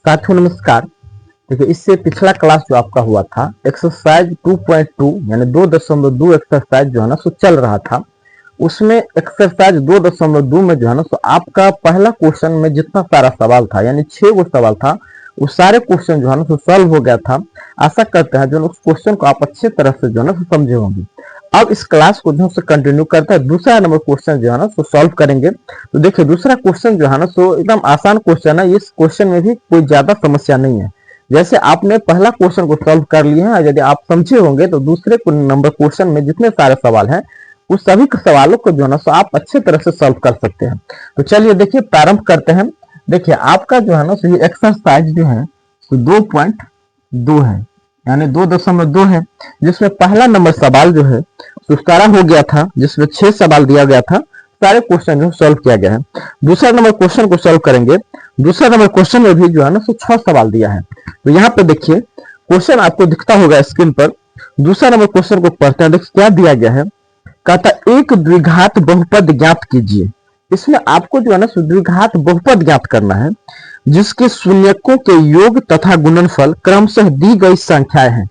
साथियों नमस्कार। देखिए इससे पिछला क्लास जो आपका हुआ था एक्सरसाइज 2.2 यानी 2.2 एक्सरसाइज जो है ना सो चल रहा था। उसमें एक्सरसाइज 2.2 में जो है ना सो आपका पहला क्वेश्चन में जितना सारा सवाल था यानी 6 गो सवाल था वो सारे क्वेश्चन जो है ना सो सॉल्व हो गया था। आशा करते हैं जो उस क्वेश्चन को आप अच्छे तरह से जो है ना सो समझे होंगे। अब इस क्लास को जो है कंटिन्यू करते हैं, दूसरा नंबर क्वेश्चन जो है ना सो सॉल्व करेंगे। तो देखिए दूसरा क्वेश्चन जो है ना सो एकदम आसान क्वेश्चन है। इस क्वेश्चन में भी कोई ज्यादा समस्या नहीं है। जैसे आपने पहला क्वेश्चन को सॉल्व कर लिया है, यदि आप समझे होंगे तो दूसरे नंबर क्वेश्चन में जितने सारे सवाल हैं उस सभी सवालों को जो है ना सो आप अच्छे तरह से सॉल्व कर सकते हैं। तो चलिए देखिए प्रारंभ करते हैं। देखिए आपका जो है ना सो ये एक्सरसाइज जो है तो 2.2 है यानी 2.2 है, जिसमें पहला नंबर सवाल जो है सुस्तारा हो गया था, जिसमें 6 सवाल दिया गया था। सारे क्वेश्चन जो सॉल्व किया गया है। दूसरा नंबर क्वेश्चन को सॉल्व करेंगे। दूसरा नंबर क्वेश्चन में भी जो है ना सो 6 सवाल दिया है। तो यहाँ पे देखिए क्वेश्चन आपको दिखता होगा स्क्रीन पर। दूसरा नंबर क्वेश्चन को पढ़ते हैं। देखिए क्या दिया गया है, कहता एक द्विघात बहुपद ज्ञात कीजिए। इसमें आपको जो है ना द्विघात बहुपद ज्ञात करना है जिसके शून्यकों के योग तथा गुणनफल क्रमशः दी गई संख्याएं हैं।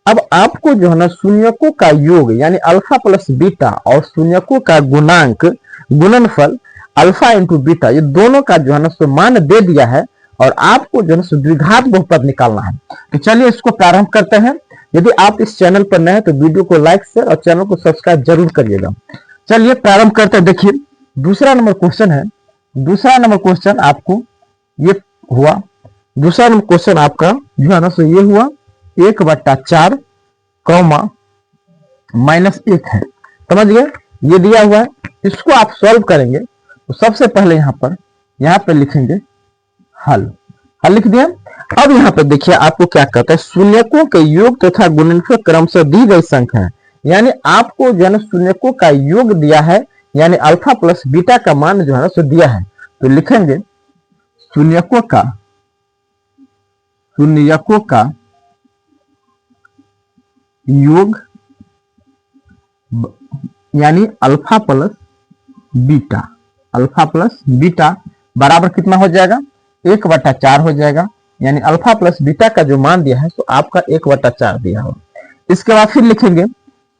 अब आपको जो है ना शून्यकों का योग यानी अल्फा प्लस बीटा और शून्यकों का गुणांक गुणनफल अल्फा इंटू बीटा ये दोनों का जो है ना सो मान दे दिया है और आपको जो है ना द्विघात बहुपद निकालना है। तो चलिए इसको प्रारंभ करते हैं। यदि आप इस चैनल पर नए हैं तो वीडियो को लाइक शेयर और चैनल को सब्सक्राइब जरूर करिएगा। चलिए प्रारंभ करते हैं। देखिए दूसरा नंबर क्वेश्चन है। दूसरा नंबर क्वेश्चन आपको ये हुआ। दूसरा नंबर क्वेश्चन आपका जो है ना सो ये हुआ 1/4 -1 है। समझ गए, ये दिया हुआ है। इसको आप सॉल्व करेंगे तो सबसे पहले यहाँ पे लिखेंगे हल लिख दिया। अब यहाँ पे देखिए आपको क्या कहता है, शून्यकों के योग तथा गुणनफल क्रमशः दी गई संख्या है। यानी आपको जो है ना शून्यकों का योग दिया है यानी अल्फा प्लस बीटा का मान जो है ना सो दिया है। तो लिखेंगे शून्यकों का योग यानी अल्फा प्लस बीटा बराबर कितना हो जाएगा 1/4 हो जाएगा। यानी अल्फा प्लस बीटा का जो मान दिया है तो आपका 1/4 दिया हो। इसके बाद फिर लिखेंगे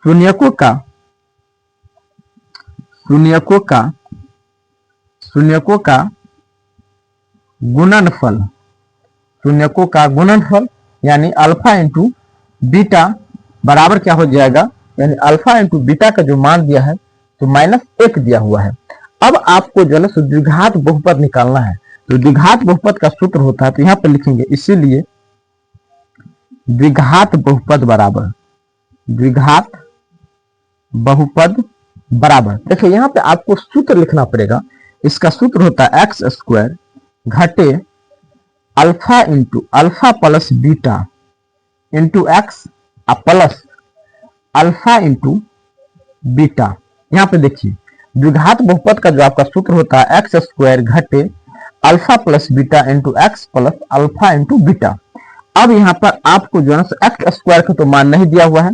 शून्यकों का गुणनफल यानी अल्फा इंटू बीटा बराबर क्या हो जाएगा, यानी अल्फा इंटू बीटा का जो मान दिया है तो -1 दिया हुआ है। अब आपको जो है ना द्विघात बहुपद निकालना है। तो द्विघात बहुपद का सूत्र होता है, तो यहाँ पे लिखेंगे इसीलिए द्विघात बहुपद बराबर देखिए यहाँ पे आपको सूत्र लिखना पड़ेगा। इसका सूत्र होता है x² घटे alpha plus beta into x plus alpha into beta. यहाँ पे देखिए द्विघात बहुपद का जो आपका सूत्र होता है x² घटे alpha plus beta into x plus alpha into beta. अब यहाँ पर आपको जो है x² का तो मान नहीं दिया हुआ है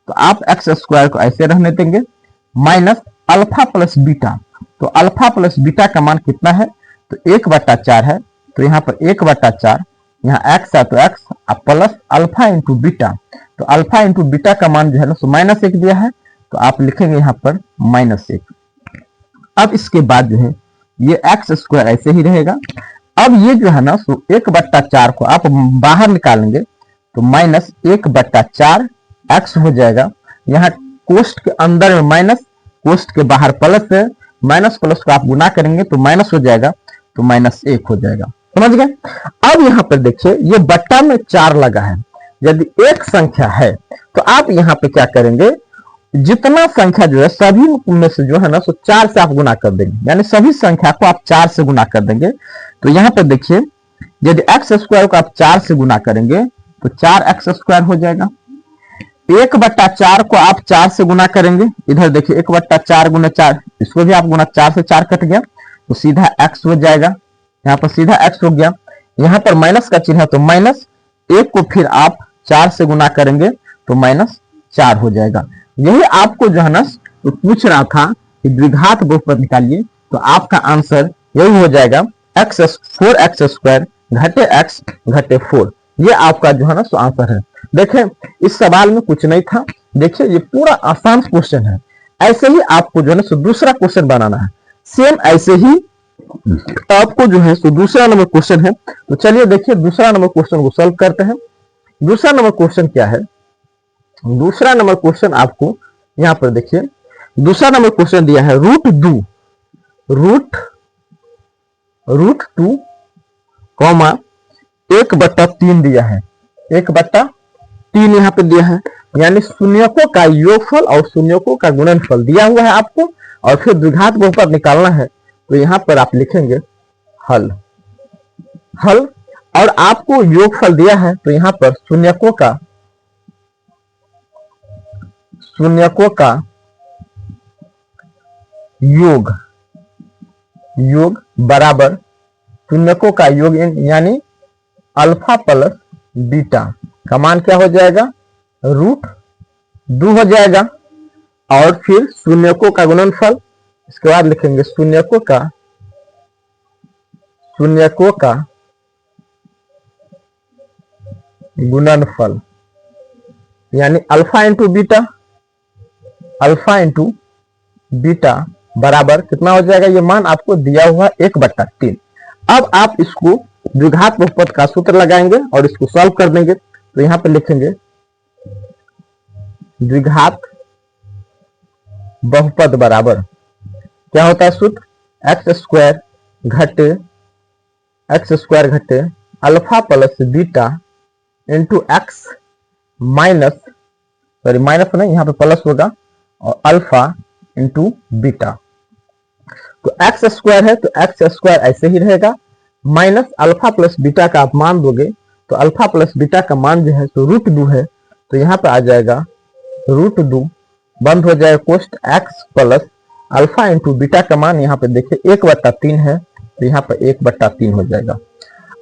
तो आप x² को ऐसे रहने देंगे माइनस अल्फा प्लस बीटा। तो अल्फा प्लस बीटा का मान कितना है तो 1/4 है। तो यहाँ पर 1/4 यहाँ x है तो x plus alpha into beta. तो अल्फा इंटू बीटा का मान जो है ना सो -1 दिया है तो आप लिखेंगे यहाँ पर -1। अब इसके बाद जो है ये x² ऐसे ही रहेगा। अब ये जो है ना सो 1/4 को आप बाहर निकालेंगे तो -1/4 x हो जाएगा। यहाँ कोष्ठ के अंदर में माइनस, कोष्ठ के बाहर प्लस है, माइनस प्लस को आप गुना करेंगे तो माइनस हो जाएगा तो -1 हो जाएगा। समझ गए। अब यहाँ पर देखिए ये बट्टा में 4 लगा है। यदि एक संख्या है तो आप यहाँ पे क्या करेंगे, जितना संख्या जो है सभी में से जो है ना सो 4 से आप गुना कर देंगे, यानी सभी संख्या को आप 4 से गुना कर देंगे। तो यहाँ पे देखिए यदि x² को आप 4 से गुना करेंगे तो 4x² हो जाएगा। 1/4 को आप 4 से गुना करेंगे, इधर देखिए 1/4 गुना 4, इसको भी आप गुना 4 से 4 कट गया तो सीधा x हो जाएगा। यहाँ पर सीधा x हो गया। यहाँ पर माइनस का चिन्ह है तो -1 को फिर आप 4 से गुना करेंगे तो -4 हो जाएगा। यही आपको जो है ना तो पूछ रहा था कि द्विघात बहुपद निकालिए, तो आपका आंसर यही हो जाएगा 4x² घटे x घटे 4। ये आपका जो है ना सो आंसर है। देखें इस सवाल में कुछ नहीं था। देखिए ये पूरा आसान क्वेश्चन है। ऐसे ही आपको जो है ना सो दूसरा क्वेश्चन बनाना है। सेम ऐसे ही आपको जो है सो दूसरा नंबर क्वेश्चन है। तो चलिए देखिए दूसरा नंबर क्वेश्चन को सॉल्व करते हैं। दूसरा नंबर क्वेश्चन क्या है? दूसरा नंबर क्वेश्चन आपको यहां पर देखिए, दूसरा नंबर क्वेश्चन दिया है रूट टू कॉमा 1/3 दिया है। 1/3 यहाँ पे दिया है, यानी शून्यकों का योगफल और शून्यकों का गुणनफल दिया हुआ है आपको, और फिर द्विघात बहुपद निकालना है। तो यहाँ पर आप लिखेंगे हल। और आपको योगफल दिया है, तो यहाँ पर शून्यकों का योग बराबर शून्यकों का योग यानी अल्फा प्लस बीटा का मान क्या हो जाएगा? √2 हो जाएगा। और फिर शून्यकों का गुणनफल, इसके बाद लिखेंगे शून्यकों का गुणनफल यानी अल्फा इंटू बीटा बराबर कितना हो जाएगा? ये मान आपको दिया हुआ 1/3। अब आप इसको द्विघात बहुपद का सूत्र लगाएंगे और इसको सॉल्व कर देंगे। तो यहां पे लिखेंगे द्विघात बहुपद बराबर क्या होता है सूत्र? x स्क्वायर घटे alpha plus beta into x minus नहीं, यहाँ पे प्लस होगा, और अल्फा इंटू बीटा। तो एक्स स्क्वायर है तो एक्स स्क्वायर ऐसे ही रहेगा, माइनस अल्फा प्लस बीटा का आप मान दोगे तो अल्फा प्लस बीटा का मान जो है तो √2 है। तो यहाँ पे आ जाएगा √2, बंद हो जाएगा कोष्ट, X plus alpha into beta का मान यहाँ पे देखिए 1/3 है, तो यहाँ पे 1/3 हो जाएगा।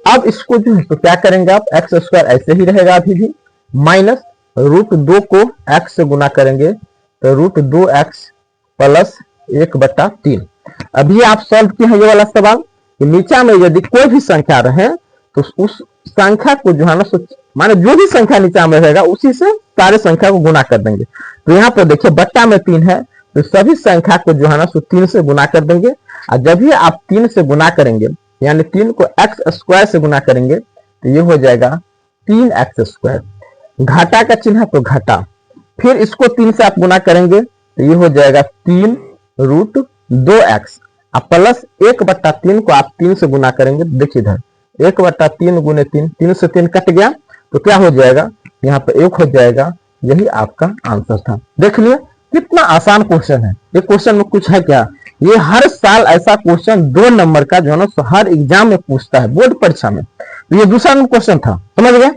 अब इसको जो है तो क्या करेंगे आप? एक्स स्क्वायर ऐसे ही रहेगा अभी भी, माइनस √2 को x से गुना करेंगे तो √2x प्लस 1/3। अभी आप सॉल्व किए हैं ये वाला सवाल कि नीचा में यदि कोई भी संख्या रहे तो उस संख्या को जो है ना माने जो भी संख्या नीचा में रहेगा उसी से सारे संख्या को गुना कर देंगे। तो यहाँ पर देखिए बट्टा में 3 है तो सभी संख्या को जो है ना 3 से गुना कर देंगे। और जब भी आप 3 से गुना करेंगे यानी 3 को एक्स स्क्वायर से गुना करेंगे तो ये हो जाएगा 3x स्क्वायर। घाटा का चिन्ह है तो घटा, फिर इसको 3 से आप गुना करेंगे तो ये हो जाएगा 3√2x, अब प्लस 1/3 को आप 3 से गुना करेंगे। देखिए इधर 1/3 गुने 3, 3 से 3 कट गया तो क्या हो जाएगा? यहाँ पे 1 हो जाएगा। यही आपका आंसर था। देख लिया कितना आसान क्वेश्चन है। ये क्वेश्चन में कुछ है क्या? ये हर साल ऐसा क्वेश्चन 2 नंबर का जो है ना हर एग्जाम में पूछता है, बोर्ड परीक्षा में। तो ये दूसरा नंबर क्वेश्चन था, समझ गए?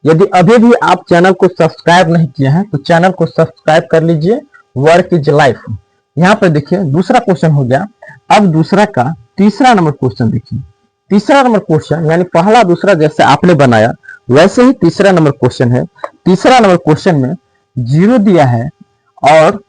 यदि अभी भी आप चैनल को सब्सक्राइब नहीं किए हैं तो चैनल को सब्सक्राइब कर लीजिए। Work is life. यहाँ पर देखिए दूसरा क्वेश्चन हो गया। अब दूसरा का तीसरा नंबर क्वेश्चन देखिए। तीसरा नंबर क्वेश्चन यानी पहला दूसरा जैसे आपने बनाया वैसे ही तीसरा नंबर क्वेश्चन है। तीसरा नंबर क्वेश्चन में 0 दिया है और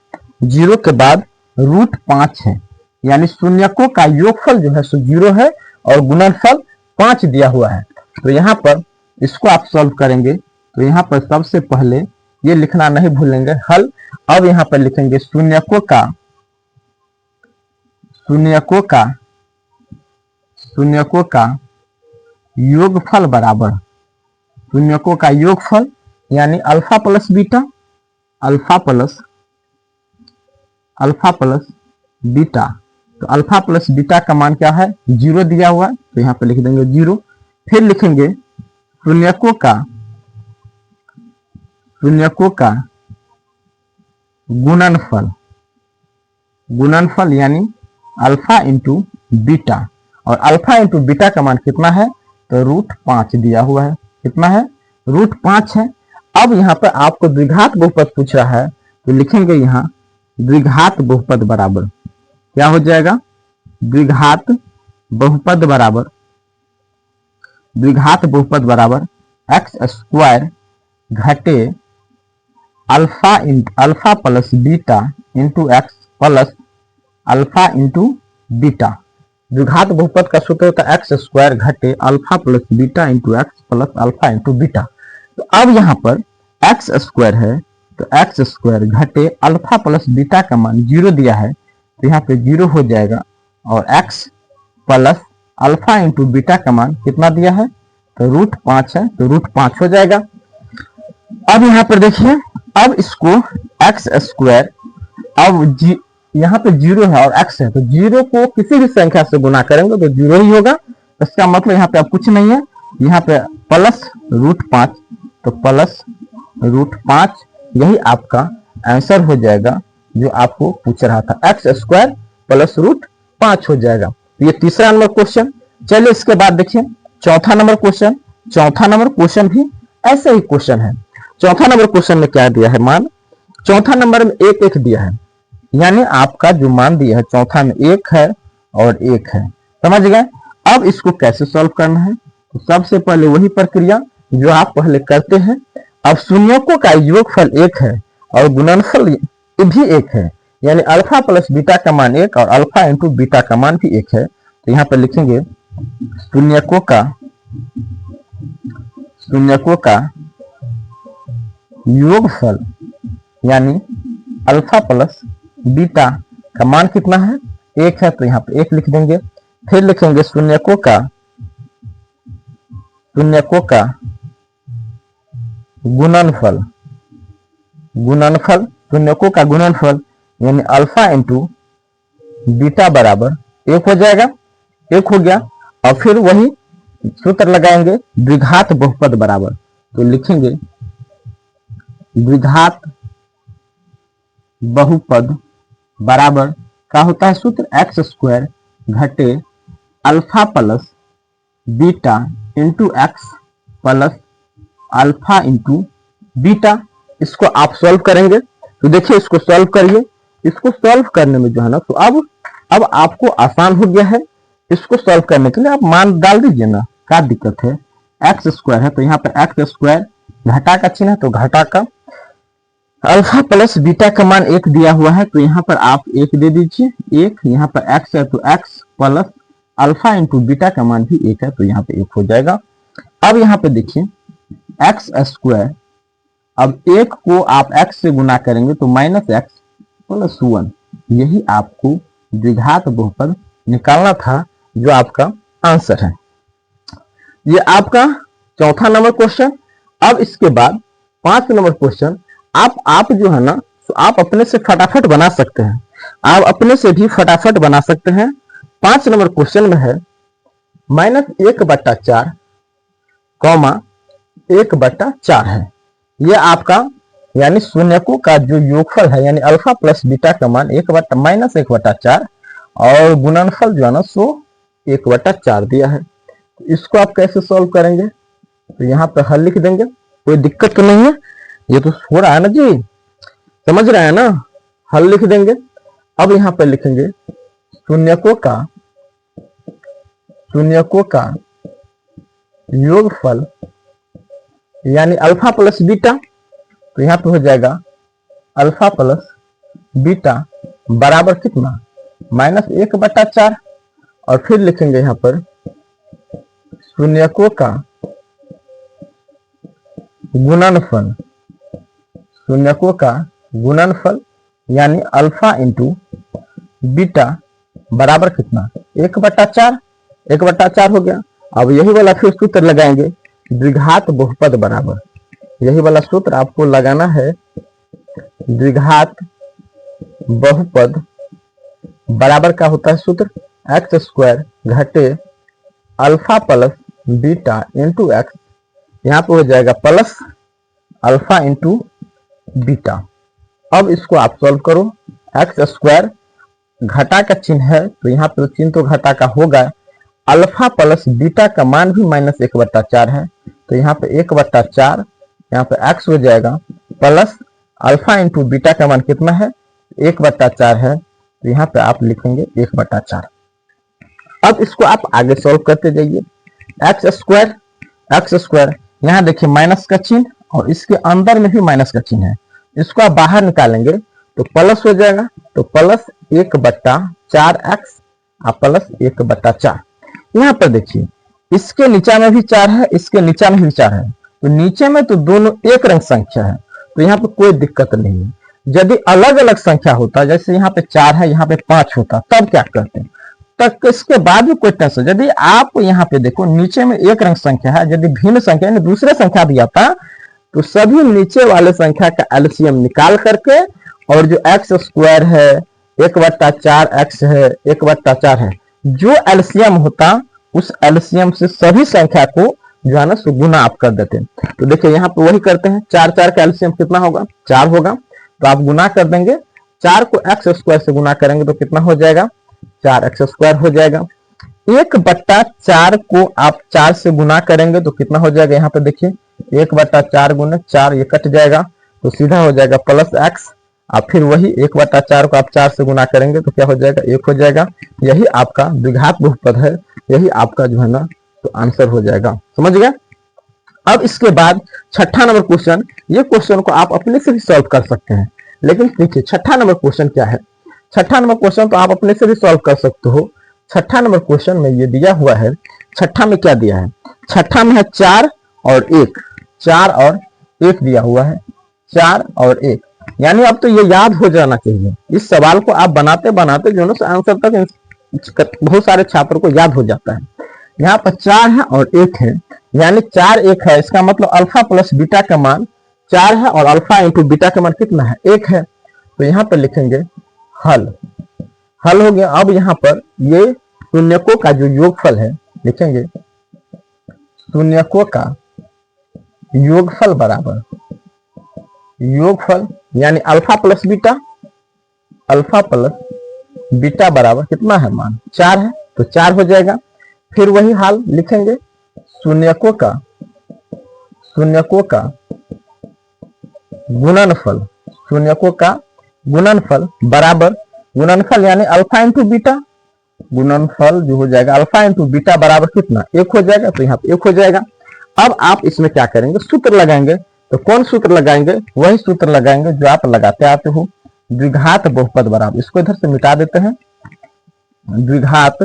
0 के बाद √5 है, यानी शून्यकों का योगफल जो है सो 0 है और गुणनफल 5 दिया हुआ है। तो यहाँ पर इसको आप सॉल्व करेंगे तो यहाँ पर सबसे पहले ये लिखना नहीं भूलेंगे हल। अब यहाँ पर लिखेंगे शून्यकों का योगफल बराबर शून्यकों का योगफल यानी अल्फा प्लस बीटा। तो अल्फा प्लस बीटा का मान क्या है? 0 दिया हुआ है तो यहाँ पे लिख देंगे 0। फिर लिखेंगे शून्यकों का गुणनफल यानी अल्फा इंटू बीटा, और अल्फा इंटू बीटा का मान कितना है? तो √5 दिया हुआ है। कितना है? √5 है। अब यहाँ पर आपको द्विघात बहुपद पूछ रहा है तो लिखेंगे यहाँ द्विघात बहुपद बराबर क्या हो जाएगा? द्विघात बहुपद बराबर द्विघात बहुपद बराबर एक्स स्क्वायर घटे alpha plus beta into x plus alpha into beta. द्विघात बहुपद का सूत्र होता है एक्स स्क्वायर घटे alpha plus beta into x plus alpha into beta. तो अब यहाँ पर एक्स स्क्वायर है तो एक्स स्क्वायर घटे अल्फा प्लस बीटा का मान 0 दिया है तो यहाँ पे 0 हो जाएगा, और x plus alpha into beta का मान कितना दिया है तो √5 है तो √5 हो जाएगा। अब यहाँ पर देखिए, अब इसको एक्स स्क्वायर, अब यहाँ पे 0 है और x है तो 0 को किसी भी संख्या से गुना करेंगे तो 0 ही होगा। इसका मतलब यहाँ पे अब कुछ नहीं है, यहाँ पे प्लस √5 तो प्लस √5 यही आपका आंसर हो जाएगा जो आपको पूछ रहा था, एक्स स्क्वायर प्लस √5 हो जाएगा। तो ये तीसरा नंबर क्वेश्चन। चलिए इसके बाद देखिए चौथा नंबर क्वेश्चन। चौथा नंबर क्वेश्चन भी ऐसे ही क्वेश्चन है। चौथा नंबर क्वेश्चन में क्या दिया है मान, चौथा नंबर में 1 दिया है, यानी आपका जो मान दिया है चौथा में 1 है और 1 है, समझ गए। अब इसको कैसे सॉल्व करना है, तो सबसे पहले वही प्रक्रिया जो आप पहले करते हैं। अब शून्यकों का योगफल 1 है और गुणनफल भी 1 है, यानी अल्फा प्लस बीटा का मान 1 और अल्फा इंटू बीटा का मान भी 1 है। तो यहाँ पर लिखेंगे शून्यकों का योगफल यानी अल्फा प्लस बीटा का मान कितना है 1 है तो यहाँ पे 1 लिख देंगे। फिर लिखेंगे शून्यकों का गुणनफल शून्यकों का गुणनफल यानी अल्फा इंटू बीटा बराबर 1 हो जाएगा, 1 हो गया। और फिर वही सूत्र लगाएंगे द्विघात बहुपद बराबर, तो लिखेंगे द्विघात बहुपद बराबर क्या होता है सूत्र, एक्स स्क्वायर घटे alpha plus beta into x plus alpha into beta. इसको आप सॉल्व करेंगे तो देखिए इसको सॉल्व करिए। इसको सॉल्व करने में जो है ना, तो अब आपको आसान हो गया है। इसको सॉल्व करने के लिए आप मान डाल दीजिए ना, क्या दिक्कत है। एक्स स्क्वायर है तो यहाँ पर एक्स स्क्वायर घटा का चिन्ह है तो घटा का, अल्फा प्लस बीटा का मान 1 दिया हुआ है तो यहाँ पर आप 1 दे दीजिए, 1 यहाँ पर x है तो x plus alpha into beta का मान भी 1 है तो यहाँ पे 1 हो जाएगा। अब यहाँ पे देखिए एक्स स्क्वायर, अब 1 को आप x से गुना करेंगे तो -x प्लस 1, यही आपको द्विघात बहुपद निकालना था जो आपका आंसर है। ये आपका चौथा नंबर क्वेश्चन। अब इसके बाद 5 नंबर क्वेश्चन आप जो है ना, तो आप अपने से फटाफट बना सकते हैं, आप अपने से भी फटाफट बना सकते हैं। 5 नंबर क्वेश्चन में है -1/4 1/4 है। यह आपका यानी शून्यकों का जो योगफल है यानी अल्फा प्लस बीटा का मान -1/4 और गुणनफल जो है ना सो 1/4 दिया है। तो इसको आप कैसे सॉल्व करेंगे, तो यहाँ पे हल लिख देंगे, कोई दिक्कत तो नहीं है। ये तो हो रहा है ना जी, समझ रहे हैं ना, हल लिख देंगे। अब यहाँ पे लिखेंगे शून्यकों का योगफल यानी अल्फा प्लस बीटा, तो यहाँ पे हो जाएगा अल्फा प्लस बीटा बराबर कितना -1/4। और फिर लिखेंगे यहाँ पर शून्यकों का गुणनफल यानी अल्फा इंटू बीटा बराबर कितना 1/4 हो गया। अब यही वाला फिर सूत्र लगाएंगे द्विघात बहुपद बराबर, यही वाला सूत्र आपको लगाना है द्विघात बहुपद बराबर का होता है सूत्र एक्स स्क्वायर घटे alpha plus beta into x, यहाँ पे हो जाएगा प्लस अल्फा इंटू बीटा। अब इसको आप सॉल्व करो, एक्स स्क्वायर घटा का चिन्ह है तो यहाँ पर चिन्ह तो घटा का होगा, अल्फा प्लस बीटा का मान भी -1/4 है तो यहाँ पे 1/4, यहाँ पे x हो जाएगा प्लस अल्फा इंटू बीटा का मान कितना है 1/4 है तो यहाँ पे आप लिखेंगे 1/4। अब इसको आप आगे सॉल्व करते जाइए, एक्स स्क्वायर एक्स स्क्वायर, यहाँ देखिए माइनस का चिन्ह और इसके अंदर में भी माइनस का चिन्ह है, इसको आप बाहर निकालेंगे तो प्लस हो जाएगा, तो प्लस 1/4x आप प्लस 1/4। यहाँ पर देखिए इसके नीचा में भी 4 है, इसके नीचा में भी 4 है, तो नीचे में तो दोनों एक रंग संख्या है, तो यहाँ पे कोई दिक्कत नहीं है। यदि अलग अलग संख्या होता, जैसे यहाँ पे 4 है, यहाँ पे 5 होता, तब क्या करते हैं, तक इसके बाद भी कोई टेंशन। यदि आप यहाँ पे देखो नीचे में एक रंग संख्या है, यदि भिन्न संख्या यानी दूसरे संख्या भी आता तो सभी नीचे वाले संख्या का एलसीएम निकाल करके और जो एक्स स्क्वायर है 1/4x है 1/4 है, जो एलसीएम होता उस एलसीएम से सभी संख्या को जो है ना सो गुना आप कर देते हैं। तो देखिए यहाँ पे वही करते हैं, 4 का एलसीएम कितना होगा, 4 होगा, तो आप गुना कर देंगे, 4 को एक्स स्क्वायर से गुना करेंगे तो कितना हो जाएगा, 4x स्क्वायर हो जाएगा। 1/4 को आप 4 से गुना करेंगे तो कितना हो जाएगा, यहाँ पे देखिए 1/4 गुना 4 ये कट जाएगा तो सीधा हो जाएगा प्लस x, और फिर वही 1/4 को आप 4 से गुना करेंगे तो क्या हो जाएगा, 1 हो जाएगा। यही आपका द्विघात बहुपद है, यही आपका जो है ना तो आंसर हो जाएगा, समझ गए। अब इसके बाद छठा नंबर क्वेश्चन, ये क्वेश्चन को आप अपने से भी सॉल्व कर सकते हैं, लेकिन देखिए छठा नंबर क्वेश्चन क्या है। छठा नंबर क्वेश्चन तो आप अपने से भी सॉल्व कर सकते हो। छठा नंबर क्वेश्चन में ये दिया हुआ है, छठा में क्या दिया है, छठा में है 4 और 1, 4 और 1 दिया हुआ है, 4 और 1, यानी अब तो ये याद हो जाना चाहिए। इस सवाल को आप बनाते बनाते जो ना आंसर तक बहुत सारे छात्रों को याद हो जाता है। यहाँ पर 4 है और 1 है, यानी 4 1 है, इसका मतलब अल्फा प्लस बीटा का मान 4 है और अल्फा इंटू बीटा का मान कितना है, 1 है। तो यहाँ पर लिखेंगे हल, हल हो गया। अब यहाँ पर ये शून्यकों का जो योगफल है लिखेंगे, शून्यकों का योगफल बराबर योगफल यानी alpha plus beta, alpha plus beta बराबर कितना है मान 4 है, तो 4 हो जाएगा। फिर वही हाल लिखेंगे, शून्यकों का गुणनफल, शून्यकों का गुणनफल बराबर, गुणनफल यानी अल्फा इंटू बीटा, गुणनफल जो हो जाएगा अल्फा इंटू बीटा बराबर कितना 1 हो जाएगा, तो यहाँ पे 1 हो जाएगा। अब आप इसमें क्या करेंगे, सूत्र लगाएंगे। तो कौन सूत्र लगाएंगे, वही सूत्र लगाएंगे जो आप लगाते आते हो, द्विघात बहुपद बराबर, इसको इधर से मिटा देते हैं, द्विघात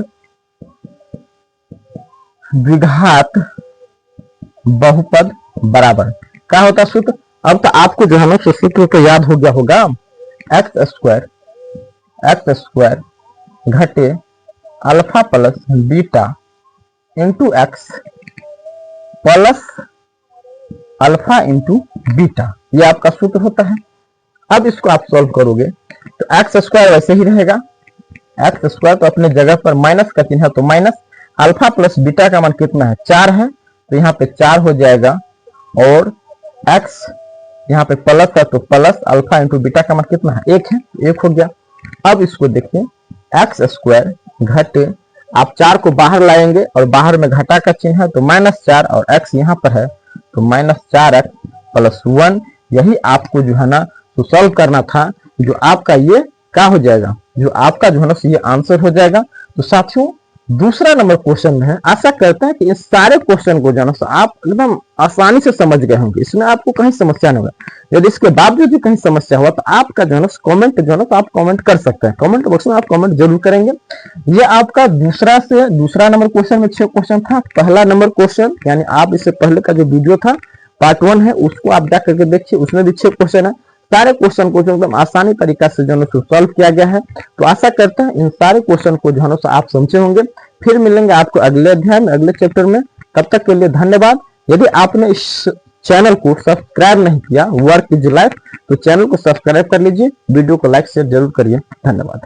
बहुपद बराबर क्या होता है सूत्र। अब तो आपको जो है ना सूत्र तो याद हो गया होगा, एक्स स्क्वायर घटे alpha plus beta into x plus alpha into beta, ये आपका सूत्र होता है। अब इसको आप सॉल्व करोगे तो एक्स स्क्वायर वैसे ही रहेगा, एक्स स्क्वायर तो अपने जगह पर माइनस का चिन्ह है, तो माइनस अल्फा प्लस बीटा का मान कितना है 4 है, तो यहाँ पे 4 हो जाएगा, और x यहाँ पे प्लस है तो प्लस अल्फा इंटू बीटा का मान कितना है 1 है, 1 हो गया। अब इसको देखिए, एक्स स्क्वायर घटे, आप 4 को बाहर लाएंगे और बाहर में घटा का चिन्ह है तो -4, और x यहाँ पर है तो -4x प्लस 1, यही आपको जो है ना तो सॉल्व करना था, जो आपका ये क्या हो जाएगा, जो आपका जो है ना ये आंसर हो जाएगा। तो साथियों दूसरा नंबर क्वेश्चन में है, आशा करते हैं कि इस सारे क्वेश्चन को जो है आप एकदम आसानी से समझ गए होंगे, इसमें आपको कहीं समस्या नहीं होगा। यदि इसके बावजूद भी कहीं समस्या हुआ तो आपका जो है ना कमेंट जो है तो आप कमेंट कर सकते हैं, कमेंट बॉक्स में आप कमेंट जरूर करेंगे। ये आपका दूसरा नंबर क्वेश्चन में 6 क्वेश्चन था। पहला नंबर क्वेश्चन यानी आप इससे पहले का जो वीडियो था पार्ट 1 है, उसको आप जा करके देखिए, उसमें भी 6 क्वेश्चन है। सारे क्वेश्चन को एकदम आसानी तरीका से जो है सॉल्व किया गया है। तो आशा करते हैं इन सारे क्वेश्चन को जो है आप समझे होंगे। फिर मिलेंगे आपको अगले अध्याय में, अगले चैप्टर में। तब तक के लिए धन्यवाद। यदि आपने इस चैनल को सब्सक्राइब नहीं किया वर्क इज लाइफ, तो चैनल को सब्सक्राइब कर लीजिए, वीडियो को लाइक शेयर जरूर करिए। धन्यवाद।